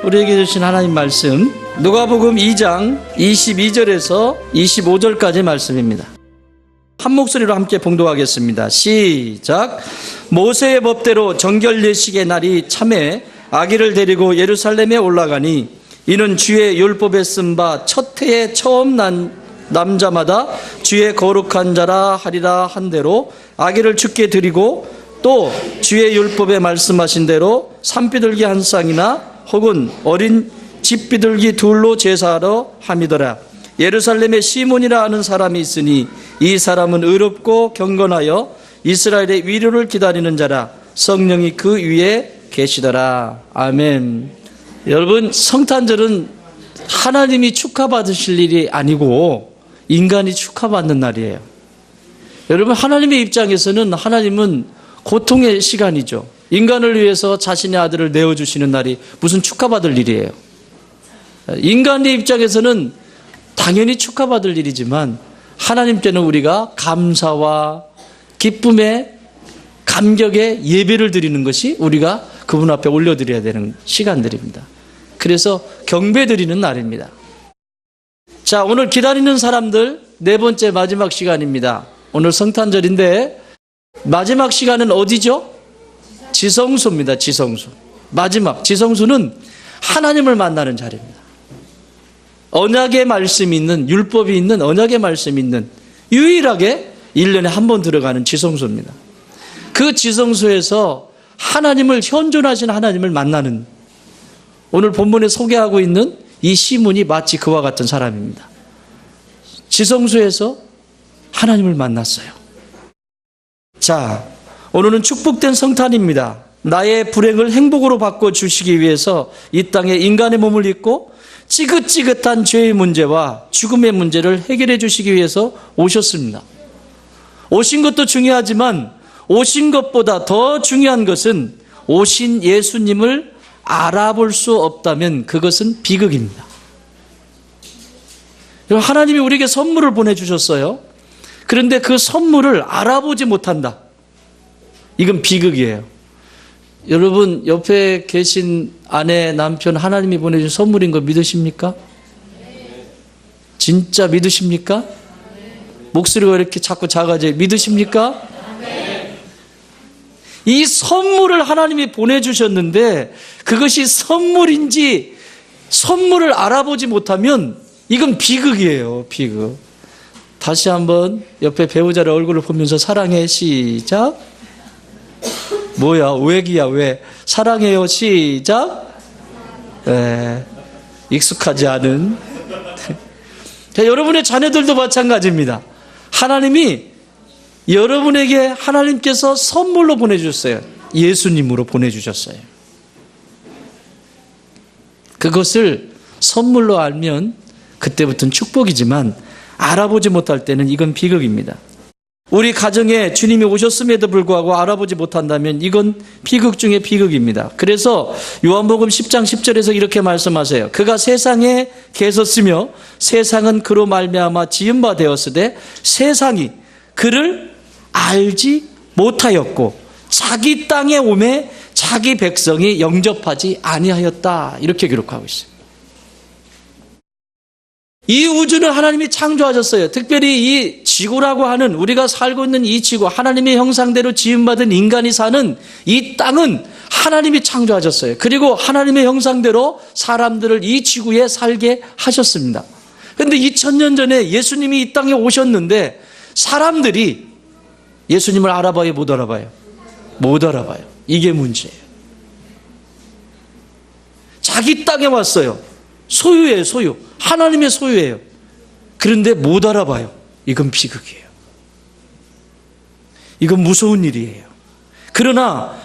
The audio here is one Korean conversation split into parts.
우리에게 주신 하나님 말씀, 누가복음 2장 22절에서 25절까지 말씀입니다. 한 목소리로 함께 봉독하겠습니다. 시작. 모세의 법대로 정결 예식의 날이 참에 아기를 데리고 예루살렘에 올라가니 이는 주의 율법에 쓴 바 첫 해에 처음 난 남자마다 주의 거룩한 자라 하리라 한 대로 아기를 주께 드리고 또 주의 율법에 말씀하신 대로 산비둘기 한 쌍이나 혹은 어린 집비둘기 둘로 제사하러 함이더라. 예루살렘에 시몬이라 하는 사람이 있으니 이 사람은 의롭고 경건하여 이스라엘의 위로를 기다리는 자라. 성령이 그 위에 계시더라. 아멘. 여러분, 성탄절은 하나님이 축하받으실 일이 아니고 인간이 축하받는 날이에요. 여러분, 하나님의 입장에서는 하나님은 고통의 시간이죠. 인간을 위해서 자신의 아들을 내어주시는 날이 무슨 축하받을 일이에요. 인간의 입장에서는 당연히 축하받을 일이지만 하나님께는 우리가 감사와 기쁨의 감격의 예배를 드리는 것이 우리가 그분 앞에 올려드려야 되는 시간들입니다. 그래서 경배 드리는 날입니다. 자, 오늘 기다리는 사람들 네 번째 마지막 시간입니다. 오늘 성탄절인데 마지막 시간은 어디죠? 지성소입니다. 지성소. 마지막 지성소는 하나님을 만나는 자리입니다. 언약의 말씀이 있는, 율법이 있는, 언약의 말씀이 있는 유일하게 1년에 한 번 들어가는 지성소입니다. 그 지성소에서 하나님을, 현존하신 하나님을 만나는, 오늘 본문에 소개하고 있는 이 시몬이 마치 그와 같은 사람입니다. 지성소에서 하나님을 만났어요. 자, 오늘은 축복된 성탄입니다. 나의 불행을 행복으로 바꿔주시기 위해서 이 땅에 인간의 몸을 입고 지긋지긋한 죄의 문제와 죽음의 문제를 해결해 주시기 위해서 오셨습니다. 오신 것도 중요하지만 오신 것보다 더 중요한 것은 오신 예수님을 알아볼 수 없다면 그것은 비극입니다. 하나님이 우리에게 선물을 보내주셨어요. 그런데 그 선물을 알아보지 못한다. 이건 비극이에요. 여러분, 옆에 계신 아내, 남편, 하나님이 보내준 선물인 거 믿으십니까? 진짜 믿으십니까? 목소리가 이렇게 자꾸 작아져요. 믿으십니까? 이 선물을 하나님이 보내주셨는데 그것이 선물인지 선물을 알아보지 못하면 이건 비극이에요. 비극. 다시 한번 옆에 배우자의 얼굴을 보면서 사랑해. 시작. 뭐야? 왜기야? 왜? 사랑해요. 시작. 네. 익숙하지 않은. 자, 여러분의 자녀들도 마찬가지입니다. 하나님이 여러분에게 하나님께서 선물로 보내주셨어요. 예수님으로 보내주셨어요. 그것을 선물로 알면 그때부터는 축복이지만 알아보지 못할 때는 이건 비극입니다. 우리 가정에 주님이 오셨음에도 불구하고 알아보지 못한다면 이건 비극 중에 비극입니다. 그래서 요한복음 10장 10절에서 이렇게 말씀하세요. 그가 세상에 계셨으며 세상은 그로 말미암아 지은 바 되었으되 세상이 그를 알지 못하였고 자기 땅에 오매 자기 백성이 영접하지 아니하였다. 이렇게 기록하고 있습니다. 이 우주는 하나님이 창조하셨어요. 특별히 이 지구라고 하는, 우리가 살고 있는 이 지구, 하나님의 형상대로 지음받은 인간이 사는 이 땅은 하나님이 창조하셨어요. 그리고 하나님의 형상대로 사람들을 이 지구에 살게 하셨습니다. 그런데 2000년 전에 예수님이 이 땅에 오셨는데 사람들이 예수님을 알아봐요, 못 알아봐요? 못 알아봐요. 이게 문제예요. 자기 땅에 왔어요. 소유예요, 소유. 하나님의 소유예요. 그런데 못 알아봐요. 이건 비극이에요. 이건 무서운 일이에요. 그러나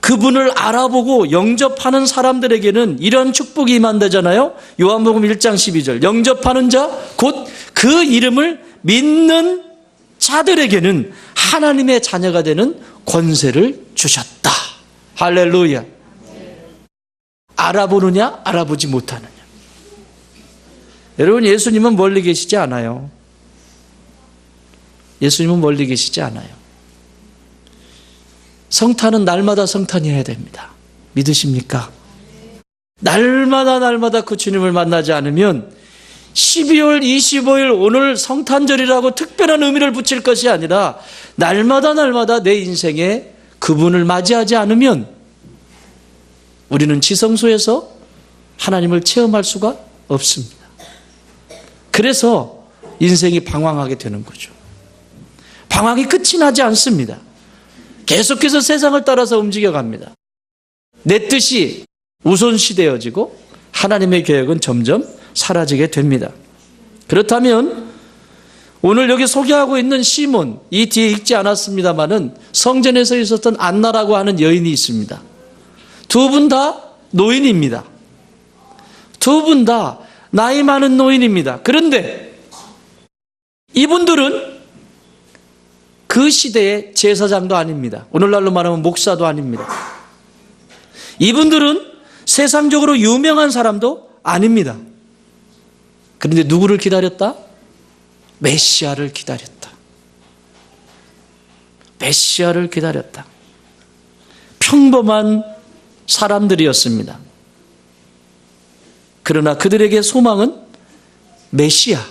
그분을 알아보고 영접하는 사람들에게는 이런 축복이 임한다잖아요. 요한복음 1장 12절. 영접하는 자, 곧 그 이름을 믿는 자들에게는 하나님의 자녀가 되는 권세를 주셨다. 할렐루야. 알아보느냐, 알아보지 못하느냐. 여러분, 예수님은 멀리 계시지 않아요. 예수님은 멀리 계시지 않아요. 성탄은 날마다 성탄이어야 됩니다. 믿으십니까? 날마다 그 주님을 만나지 않으면 12월 25일 오늘 성탄절이라고 특별한 의미를 붙일 것이 아니라 날마다 내 인생에 그분을 맞이하지 않으면 우리는 지성소에서 하나님을 체험할 수가 없습니다. 그래서 인생이 방황하게 되는 거죠. 방황이 끝이 나지 않습니다. 계속해서 세상을 따라서 움직여갑니다. 내 뜻이 우선시되어지고 하나님의 계획은 점점 사라지게 됩니다. 그렇다면 오늘 여기 소개하고 있는 시몬, 이 뒤에 읽지 않았습니다마는 성전에서 있었던 안나라고 하는 여인이 있습니다. 두 분 다 노인입니다. 두 분 다 나이 많은 노인입니다. 그런데 이분들은 그 시대의 제사장도 아닙니다. 오늘날로 말하면 목사도 아닙니다. 이분들은 세상적으로 유명한 사람도 아닙니다. 그런데 누구를 기다렸다? 메시아를 기다렸다. 메시아를 기다렸다. 평범한 사람들이었습니다. 그러나 그들에게 소망은 메시아,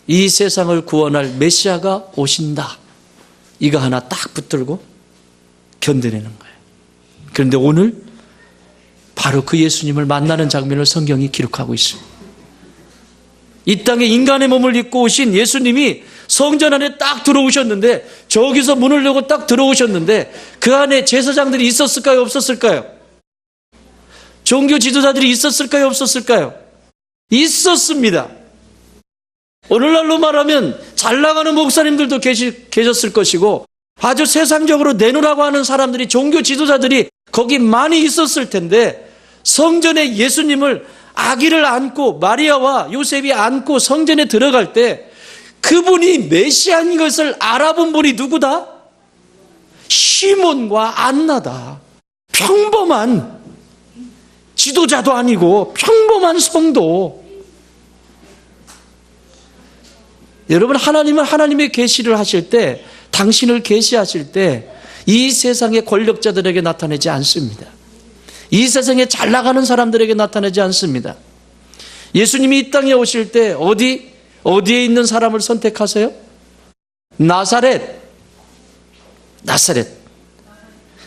이 세상을 구원할 메시아가 오신다. 이거 하나 딱 붙들고 견뎌내는 거예요. 그런데 오늘 바로 그 예수님을 만나는 장면을 성경이 기록하고 있습니다. 이 땅에 인간의 몸을 입고 오신 예수님이 성전 안에 딱 들어오셨는데, 저기서 문을 열고 딱 들어오셨는데 그 안에 제사장들이 있었을까요? 없었을까요? 종교 지도자들이 있었을까요? 없었을까요? 있었습니다. 오늘날로 말하면 잘 나가는 목사님들도 계셨을 것이고, 아주 세상적으로 내놓으라고 하는 사람들이, 종교 지도자들이 거기 많이 있었을 텐데, 성전에 예수님을 아기를 안고 마리아와 요셉이 안고 성전에 들어갈 때 그분이 메시아인 것을 알아본 분이 누구다? 시몬과 안나다. 평범한 지도자도 아니고 평범한 성도. 여러분, 하나님은 하나님의 계시를 하실 때, 당신을 계시하실 때 이 세상의 권력자들에게 나타내지 않습니다. 이 세상에 잘 나가는 사람들에게 나타내지 않습니다. 예수님이 이 땅에 오실 때 어디에 있는 사람을 선택하세요? 나사렛.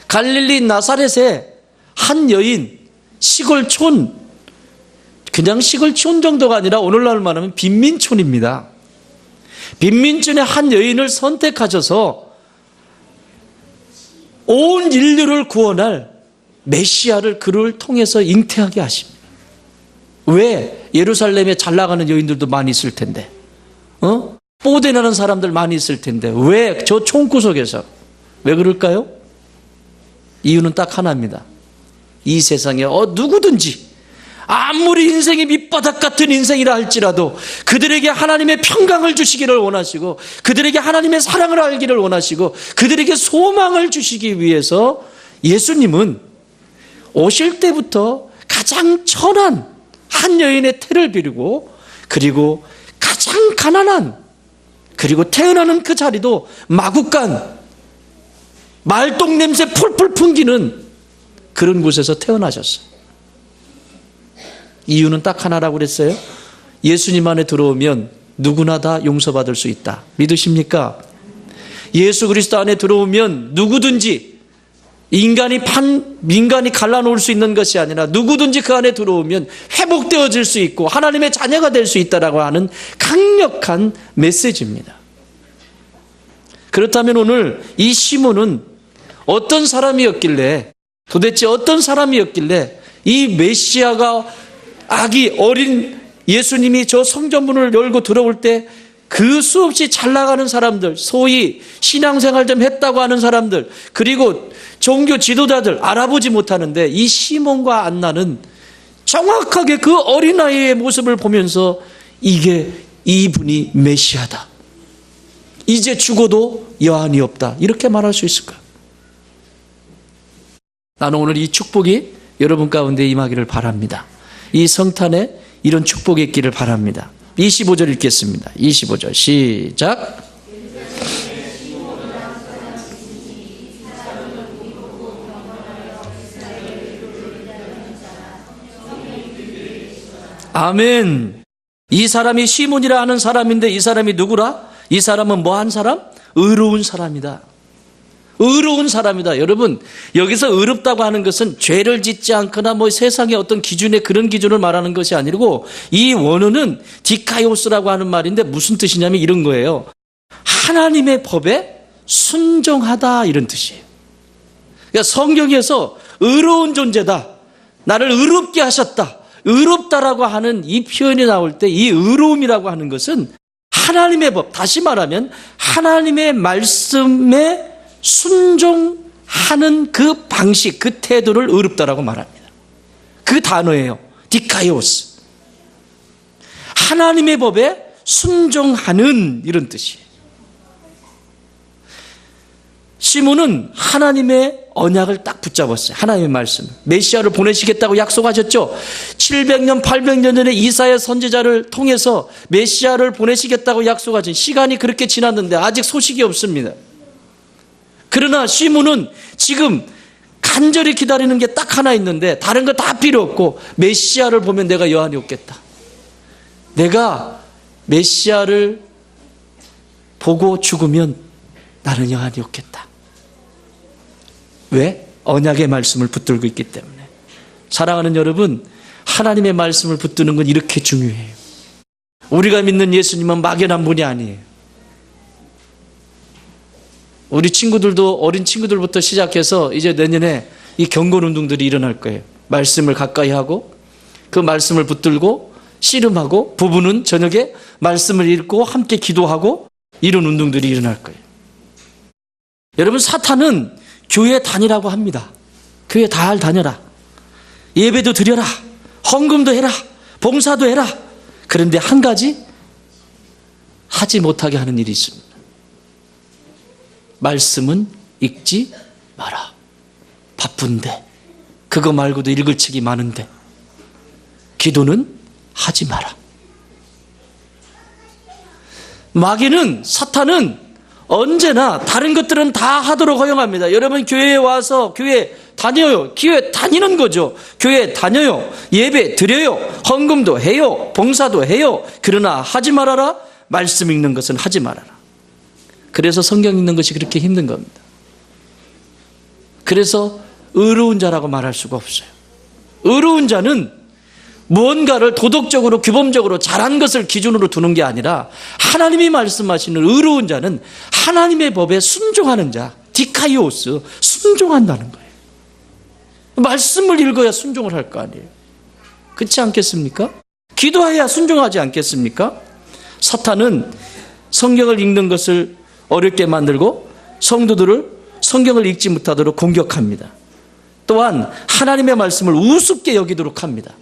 갈릴리 나사렛에 한 여인, 시골촌, 그냥 시골촌 정도가 아니라 오늘날 말하면 빈민촌입니다. 빈민촌의 한 여인을 선택하셔서 온 인류를 구원할 메시아를 그를 통해서 잉태하게 하십니다. 왜? 예루살렘에 잘 나가는 여인들도 많이 있을 텐데, 뽀대나는 사람들 많이 있을 텐데 왜 저 총구석에서? 왜 그럴까요? 이유는 딱 하나입니다. 이 세상에 누구든지 아무리 인생이 밑바닥 같은 인생이라 할지라도 그들에게 하나님의 평강을 주시기를 원하시고, 그들에게 하나님의 사랑을 알기를 원하시고, 그들에게 소망을 주시기 위해서 예수님은 오실 때부터 가장 천한 한 여인의 태를 비르고, 그리고 가장 가난한, 그리고 태어나는 그 자리도 마구간, 말똥 냄새 풀풀 풍기는 그런 곳에서 태어나셨어요. 이유는 딱 하나라고 그랬어요. 예수님 안에 들어오면 누구나 다 용서받을 수 있다. 믿으십니까? 예수 그리스도 안에 들어오면 누구든지, 인간이 갈라놓을 수 있는 것이 아니라 누구든지 그 안에 들어오면 회복되어질 수 있고 하나님의 자녀가 될 수 있다라고 하는 강력한 메시지입니다. 그렇다면 오늘 이 시몬은 어떤 사람이었길래, 도대체 어떤 사람이었길래 이 메시아가, 아기 어린 예수님이 저 성전문을 열고 들어올 때 그 수없이 잘 나가는 사람들, 소위 신앙생활 좀 했다고 하는 사람들, 그리고 종교 지도자들 알아보지 못하는데, 이 시몬과 안나는 정확하게 그 어린아이의 모습을 보면서 이분이 메시아다, 이제 죽어도 여한이 없다, 이렇게 말할 수 있을까? 나는 오늘 이 축복이 여러분 가운데 임하기를 바랍니다. 이 성탄에 이런 축복이 있기를 바랍니다. 25절 읽겠습니다. 25절 시작. 아멘. 이 사람이 시몬이라 하는 사람인데 이 사람이 누구라? 이 사람은 뭐 한 사람? 의로운 사람이다. 의로운 사람이다. 여러분, 여기서 의롭다고 하는 것은 죄를 짓지 않거나 뭐 세상의 어떤 기준에 그런 기준을 말하는 것이 아니고, 이 원어는 디카이오스라고 하는 말인데 무슨 뜻이냐면 이런 거예요. 하나님의 법에 순종하다, 이런 뜻이에요. 그러니까 성경에서 의로운 존재다, 나를 의롭게 하셨다, 의롭다라고 하는 이 표현이 나올 때 이 의로움이라고 하는 것은 하나님의 법, 다시 말하면 하나님의 말씀에 순종하는 그 방식, 그 태도를 의롭다라고 말합니다. 그 단어예요. 디카이오스. 하나님의 법에 순종하는, 이런 뜻이에요. 시몬은 하나님의 언약을 딱 붙잡았어요. 하나님의 말씀. 메시아를 보내시겠다고 약속하셨죠. 700년, 800년 전에 이사야 선지자를 통해서 메시아를 보내시겠다고 약속하신 시간이 그렇게 지났는데 아직 소식이 없습니다. 그러나 시몬은 지금 간절히 기다리는 게 딱 하나 있는데 다른 거 다 필요 없고, 메시아를 보면 내가 여한이 없겠다. 내가 메시아를 보고 죽으면 나는 여한이 없겠다. 왜? 언약의 말씀을 붙들고 있기 때문에. 사랑하는 여러분, 하나님의 말씀을 붙드는 건 이렇게 중요해요. 우리가 믿는 예수님은 막연한 분이 아니에요. 우리 친구들도, 어린 친구들부터 시작해서 이제 내년에 이 경건 운동들이 일어날 거예요. 말씀을 가까이 하고 그 말씀을 붙들고 씨름하고, 부부는 저녁에 말씀을 읽고 함께 기도하고, 이런 운동들이 일어날 거예요. 여러분, 사탄은 교회 다니라고 합니다. 교회 잘 다녀라, 예배도 드려라, 헌금도 해라, 봉사도 해라. 그런데 한 가지 하지 못하게 하는 일이 있습니다. 말씀은 읽지 마라. 바쁜데, 그거 말고도 읽을 책이 많은데. 기도는 하지 마라. 마귀는, 사탄은 언제나 다른 것들은 다 하도록 허용합니다. 여러분, 교회에 와서 교회 다녀요. 교회 다니는 거죠. 교회 다녀요. 예배 드려요. 헌금도 해요. 봉사도 해요. 그러나 하지 말아라. 말씀 읽는 것은 하지 말아라. 그래서 성경 읽는 것이 그렇게 힘든 겁니다. 그래서 의로운 자라고 말할 수가 없어요. 의로운 자는 무언가를 도덕적으로, 규범적으로 잘한 것을 기준으로 두는 게 아니라, 하나님이 말씀하시는 의로운 자는 하나님의 법에 순종하는 자, 디카이오스, 순종한다는 거예요. 말씀을 읽어야 순종을 할 거 아니에요. 그렇지 않겠습니까? 기도해야 순종하지 않겠습니까? 사탄은 성경을 읽는 것을 어렵게 만들고 성도들을 성경을 읽지 못하도록 공격합니다. 또한 하나님의 말씀을 우습게 여기도록 합니다.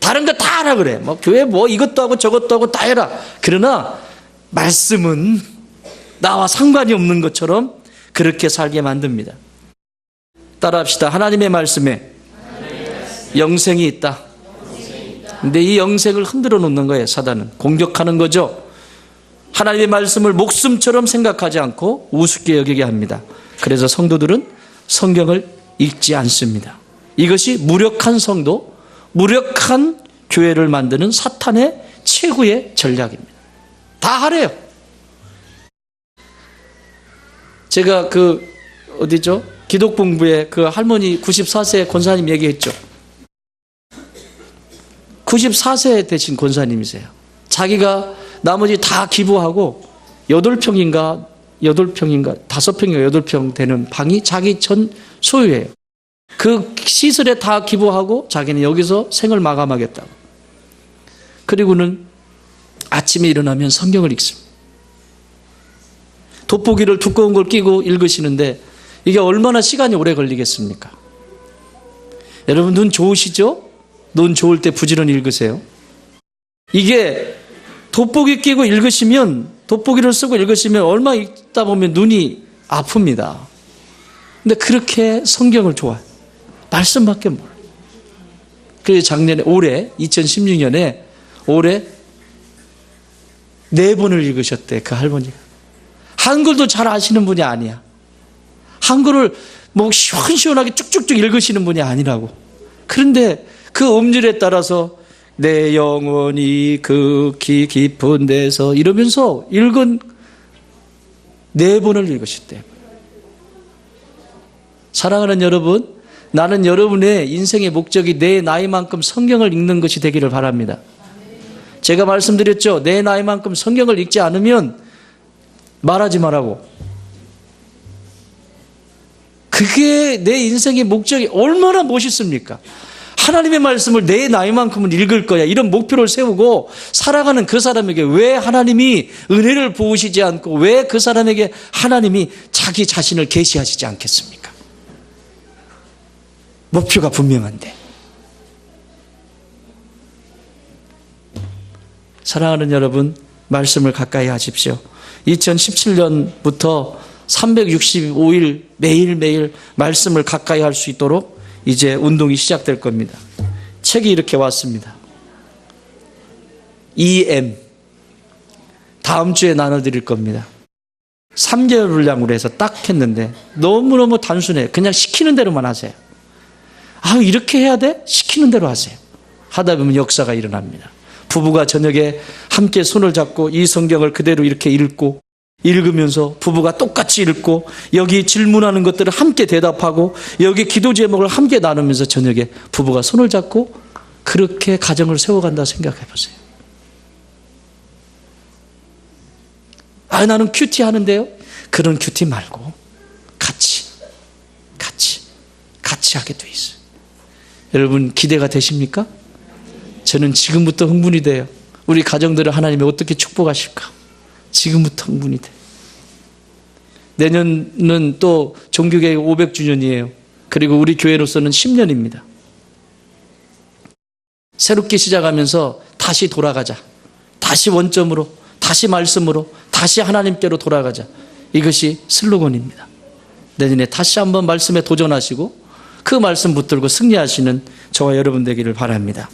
다른 거 다 하라 그래. 뭐 교회 뭐 이것도 하고 저것도 하고 다 해라. 그러나 말씀은 나와 상관이 없는 것처럼 그렇게 살게 만듭니다. 따라합시다. 하나님의 말씀에 영생이 있다. 근데 이 영생을 흔들어 놓는 거예요. 사단은 공격하는 거죠. 하나님의 말씀을 목숨처럼 생각하지 않고 우습게 여기게 합니다. 그래서 성도들은 성경을 읽지 않습니다. 이것이 무력한 성도, 무력한 교회를 만드는 사탄의 최후의 전략입니다. 다 하래요. 제가 어디죠? 기독본부에 그 할머니 94세 권사님 얘기했죠. 94세 되신 권사님이세요. 자기가 나머지 다 기부하고 8평인가 5평인가 8평 되는 방이 자기 전 소유예요. 그 시설에 다 기부하고 자기는 여기서 생을 마감하겠다고. 그리고는 아침에 일어나면 성경을 읽습니다. 돋보기를 두꺼운 걸 끼고 읽으시는데 이게 얼마나 시간이 오래 걸리겠습니까? 여러분, 눈 좋으시죠? 눈 좋을 때 부지런히 읽으세요. 이게 돋보기 끼고 읽으시면, 돋보기를 쓰고 읽으시면 얼마 읽다 보면 눈이 아픕니다. 근데 그렇게 성경을 좋아해요. 말씀밖에 몰라요. 그래서 작년에, 올해 2016년에 올해 4번을 읽으셨대, 그 할머니가. 한글도 잘 아시는 분이 아니야. 한글을 뭐 시원시원하게 쭉쭉쭉 읽으시는 분이 아니라고. 그런데 그 음률에 따라서 내 영혼이 극히 깊은 데서 이러면서 읽은 4번을 읽으셨대요. 사랑하는 여러분, 나는 여러분의 인생의 목적이 내 나이만큼 성경을 읽는 것이 되기를 바랍니다. 제가 말씀드렸죠. 내 나이만큼 성경을 읽지 않으면 말하지 말라고. 그게 내 인생의 목적이 얼마나 멋있습니까? 하나님의 말씀을 내 나이만큼은 읽을 거야. 이런 목표를 세우고 살아가는 그 사람에게 왜 하나님이 은혜를 부으시지 않고 왜 그 사람에게 하나님이 자기 자신을 계시하시지 않겠습니까? 목표가 분명한데. 사랑하는 여러분, 말씀을 가까이 하십시오. 2017년부터 365일 매일매일 말씀을 가까이 할 수 있도록 이제 운동이 시작될 겁니다. 책이 이렇게 왔습니다. EM. 다음 주에 나눠드릴 겁니다. 3개월 분량으로 해서 딱 했는데 너무너무 단순해요. 그냥 시키는 대로만 하세요. 아, 이렇게 해야 돼? 시키는 대로 하세요. 하다 보면 역사가 일어납니다. 부부가 저녁에 함께 손을 잡고 이 성경을 그대로 이렇게 읽으면서 부부가 똑같이 읽고 여기 질문하는 것들을 함께 대답하고 여기 기도 제목을 함께 나누면서 저녁에 부부가 손을 잡고 그렇게 가정을 세워간다 생각해 보세요. 아, 나는 큐티 하는데요. 그런 큐티 말고 같이 하게 돼 있어요. 여러분 기대가 되십니까? 저는 지금부터 흥분이 돼요. 우리 가정들을 하나님이 어떻게 축복하실까? 지금부터 흥분이 돼. 내년은 또 종교개혁 500주년이에요. 그리고 우리 교회로서는 10년입니다. 새롭게 시작하면서 다시 돌아가자. 다시 원점으로, 다시 말씀으로, 다시 하나님께로 돌아가자. 이것이 슬로건입니다. 내년에 다시 한번 말씀에 도전하시고 그 말씀 붙들고 승리하시는 저와 여러분 되기를 바랍니다.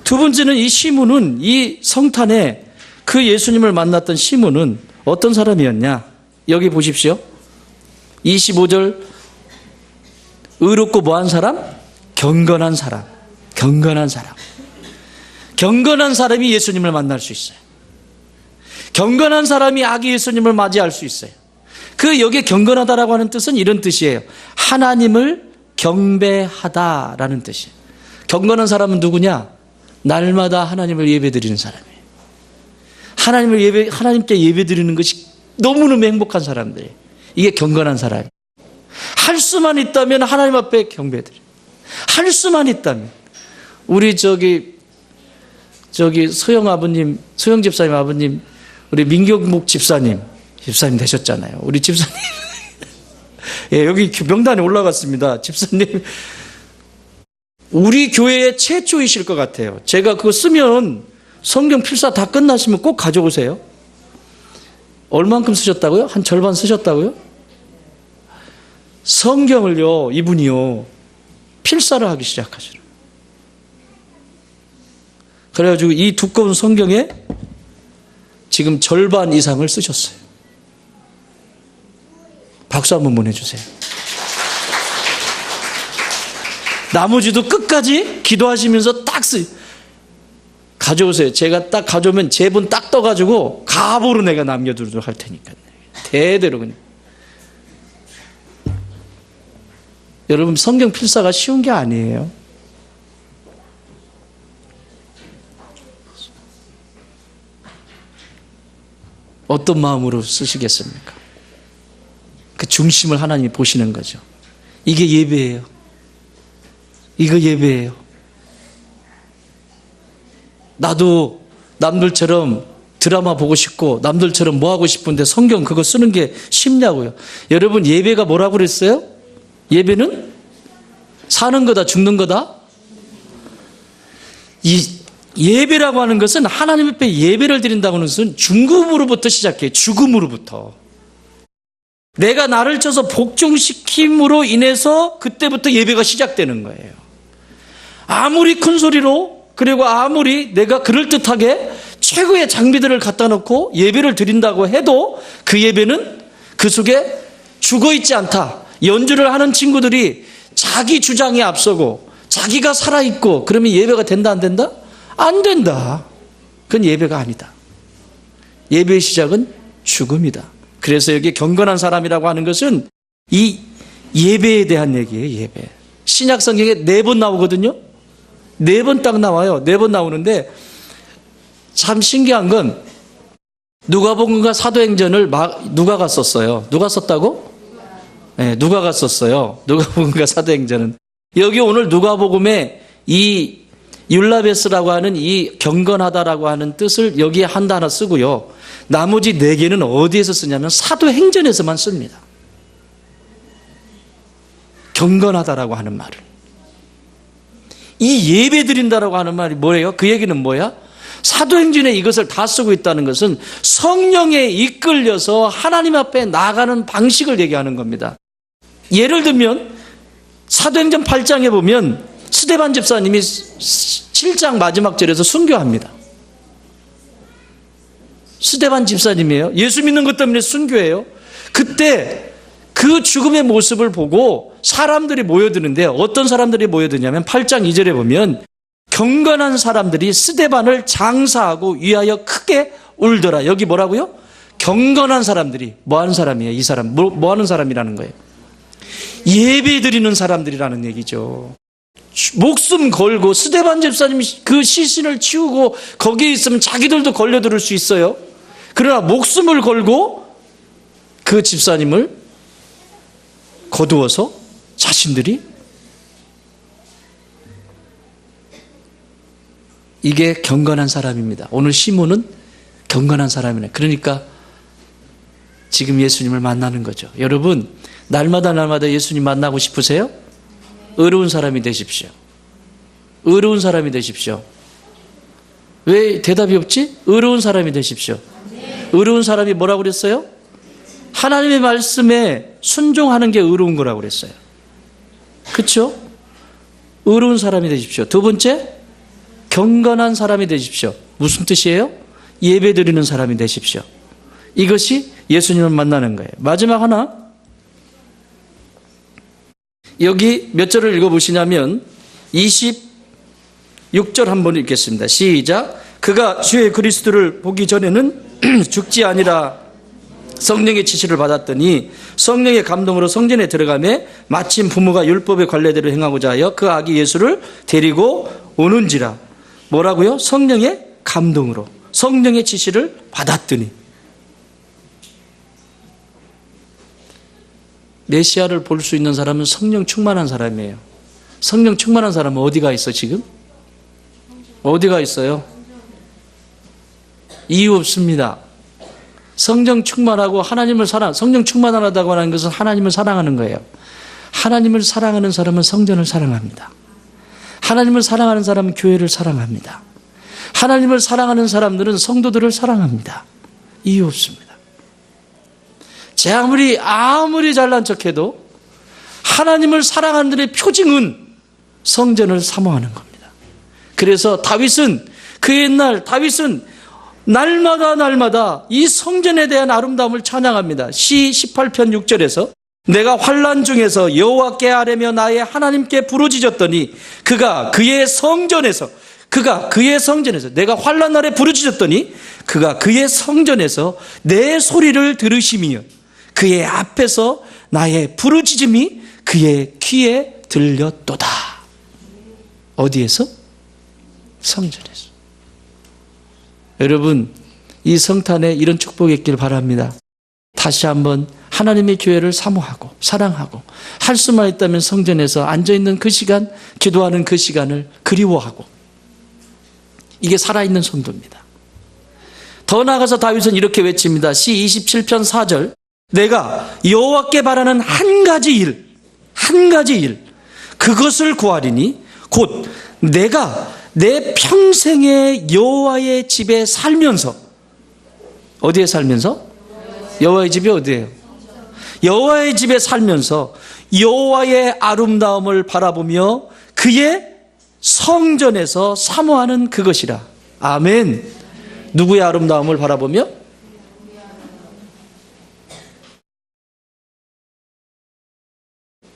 두 번째는 이 시몬은 이 성탄에 그 예수님을 만났던 시몬은 어떤 사람이었냐? 여기 보십시오. 25절 의롭고 뭐한 사람? 경건한 사람. 경건한 사람. 경건한 사람이 예수님을 만날 수 있어요. 경건한 사람이 아기 예수님을 맞이할 수 있어요. 그 여기에 경건하다라고 하는 뜻은 이런 뜻이에요. 하나님을 경배하다라는 뜻이에요. 경건한 사람은 누구냐? 날마다 하나님을 예배드리는 사람이에요. 하나님께 예배드리는 것이 너무너무 행복한 사람들이에요. 이게 경건한 사람이에요. 할 수만 있다면 하나님 앞에 경배드려요. 할 수만 있다면. 우리 소영 아버님, 소영 집사님 아버님, 우리 민경목 집사님 되셨잖아요. 우리 집사님. 예, 여기 명단에 올라갔습니다. 집사님. 우리 교회의 최초이실 것 같아요. 제가 그거 쓰면 성경 필사 다 끝나시면 꼭 가져오세요. 얼만큼 쓰셨다고요? 한 절반 쓰셨다고요? 성경을요, 이분이요, 필사를 하기 시작하시더라고요. 그래가지고 이 두꺼운 성경에 지금 절반 이상을 쓰셨어요. 박수 한번 보내주세요. 나머지도 끝까지 기도하시면서 딱 가져오세요. 제가 딱 가져오면 제본 딱 떠가지고 가보로 내가 남겨두도록 할 테니까요. 대대로 그냥. 여러분 성경 필사가 쉬운 게 아니에요. 어떤 마음으로 쓰시겠습니까? 그 중심을 하나님이 보시는 거죠. 이게 예배예요. 이거 예배예요. 나도 남들처럼 드라마 보고 싶고 남들처럼 뭐 하고 싶은데 성경 그거 쓰는 게 쉽냐고요. 여러분 예배가 뭐라고 그랬어요? 예배는 사는 거다 죽는 거다. 이 예배라고 하는 것은 하나님 앞에 예배를 드린다고 하는 것은 중금으로부터 시작해요. 죽음으로부터. 내가 나를 쳐서 복종시킴으로 인해서 그때부터 예배가 시작되는 거예요. 아무리 큰 소리로 그리고 아무리 내가 그럴듯하게 최고의 장비들을 갖다 놓고 예배를 드린다고 해도 그 예배는 그 속에 죽어있지 않다. 연주를 하는 친구들이 자기 주장이 앞서고 자기가 살아있고 그러면 예배가 된다 안 된다? 안 된다. 그건 예배가 아니다. 예배의 시작은 죽음이다. 그래서 여기 경건한 사람이라고 하는 것은 이 예배에 대한 얘기예요. 예배. 신약 성경에 4번 나오거든요. 4번 딱 나와요. 4번 나오는데 참 신기한 건 누가복음과 사도행전을 누가가 썼어요. 누가 썼다고? 네, 누가가 썼어요. 누가복음과 사도행전은. 여기 오늘 누가복음에 이 율라베스라고 하는 이 경건하다라고 하는 뜻을 여기에 한 단어 쓰고요. 나머지 4개는 어디에서 쓰냐면 사도행전에서만 씁니다. 경건하다라고 하는 말을. 이 예배 드린다라고 하는 말이 뭐예요? 그 얘기는 뭐야? 사도행전에 이것을 다 쓰고 있다는 것은 성령에 이끌려서 하나님 앞에 나아가는 방식을 얘기하는 겁니다. 예를 들면 사도행전 8장에 보면 스데반 집사님이 7장 마지막 절에서 순교합니다. 스데반 집사님이에요. 예수 믿는 것 때문에 순교해요. 그때 그 죽음의 모습을 보고 사람들이 모여드는데 어떤 사람들이 모여드냐면 8장 2절에 보면 경건한 사람들이 스데반을 장사하고 위하여 크게 울더라. 여기 뭐라고요? 경건한 사람들이 뭐 하는 사람이에요? 이 사람 뭐 하는 사람이라는 거예요? 예배 드리는 사람들이라는 얘기죠. 목숨 걸고 스데반 집사님이 그 시신을 치우고 거기에 있으면 자기들도 걸려들을 수 있어요. 그러나 목숨을 걸고 그 집사님을 거두어서 자신들이 이게 경건한 사람입니다. 오늘 시몬은 경건한 사람이네. 그러니까 지금 예수님을 만나는 거죠. 여러분 날마다 예수님 만나고 싶으세요? 의로운 사람이 되십시오. 의로운 사람이 되십시오. 왜 대답이 없지? 의로운 사람이 되십시오. 의로운 사람이 뭐라고 그랬어요? 하나님의 말씀에 순종하는 게 의로운 거라고 그랬어요. 그렇죠? 의로운 사람이 되십시오. 두 번째, 경건한 사람이 되십시오. 무슨 뜻이에요? 예배드리는 사람이 되십시오. 이것이 예수님을 만나는 거예요. 마지막 하나, 여기 몇 절을 읽어보시냐면 26절 한번 읽겠습니다. 시작. 그가 주의 그리스도를 보기 전에는 죽지 아니라 성령의 지시를 받았더니 성령의 감동으로 성전에 들어가매 마침 부모가 율법의 관례대로 행하고자 하여 그 아기 예수를 데리고 오는지라. 뭐라고요? 성령의 감동으로 성령의 지시를 받았더니. 메시아를 볼 수 있는 사람은 성령 충만한 사람이에요. 성령 충만한 사람은 어디가 있어 지금? 어디가 있어요? 이유 없습니다. 성령 충만하고 하나님을 성령 충만하다고 하는 것은 하나님을 사랑하는 거예요. 하나님을 사랑하는 사람은 성전을 사랑합니다. 하나님을 사랑하는 사람은 교회를 사랑합니다. 하나님을 사랑하는 사람들은 성도들을 사랑합니다. 이유 없습니다. 제 아무리 잘난 척해도 하나님을 사랑하는 들의 표징은 성전을 사모하는 겁니다. 그래서 다윗은 그 옛날 다윗은 날마다 이 성전에 대한 아름다움을 찬양합니다. 시 18편 6절에서 내가 환난 중에서 여호와께 아뢰며 나의 하나님께 부르짖었더니 그가 그의 성전에서 내가 환난 날에 부르짖었더니 그가 그의 성전에서 내 소리를 들으시며 그의 앞에서 나의 부르짖음이 그의 귀에 들렸도다. 어디에서? 성전에서. 여러분, 이 성탄에 이런 축복이 있길 바랍니다. 다시 한번 하나님의 교회를 사모하고 사랑하고 할 수만 있다면 성전에서 앉아있는 그 시간, 기도하는 그 시간을 그리워하고, 이게 살아있는 성도입니다. 더 나아가서 다윗은 이렇게 외칩니다. 시 27편 4절 내가 여호와께 바라는 한 가지 일 그것을 구하리니 곧 내가 내 평생에 여호와의 집에 살면서. 어디에 살면서? 여호와의 집이 어디예요? 여호와의 집에 살면서 여호와의 아름다움을 바라보며 그의 성전에서 사모하는 그것이라. 아멘. 누구의 아름다움을 바라보며?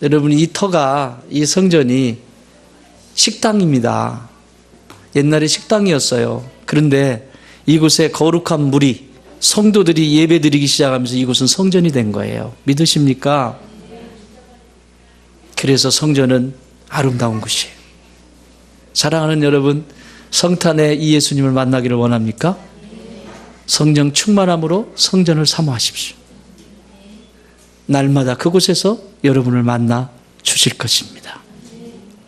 여러분, 이 터가, 이 성전이 식당입니다. 옛날에 식당이었어요. 그런데 이곳에 거룩한 물이 성도들이 예배드리기 시작하면서 이곳은 성전이 된 거예요. 믿으십니까? 그래서 성전은 아름다운 곳이에요. 사랑하는 여러분, 성탄에 이 예수님을 만나기를 원합니까? 성령 충만함으로 성전을 사모하십시오. 날마다 그곳에서 여러분을 만나 주실 것입니다.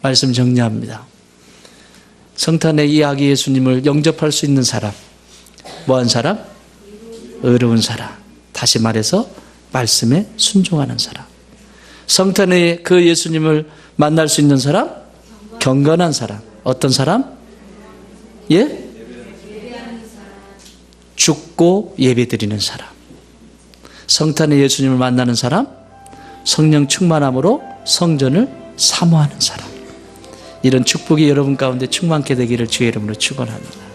말씀 정리합니다. 성탄에 이 아기 예수님을 영접할 수 있는 사람, 뭐한 사람? 의로운 사람. 다시 말해서 말씀에 순종하는 사람. 성탄에 그 예수님을 만날 수 있는 사람? 경건한 사람. 어떤 사람? 예? 죽고 예배드리는 사람. 성탄에 예수님을 만나는 사람? 성령 충만함으로 성전을 사모하는 사람. 이런 축복이 여러분 가운데 충만케 되기를 주의 이름으로 축원합니다.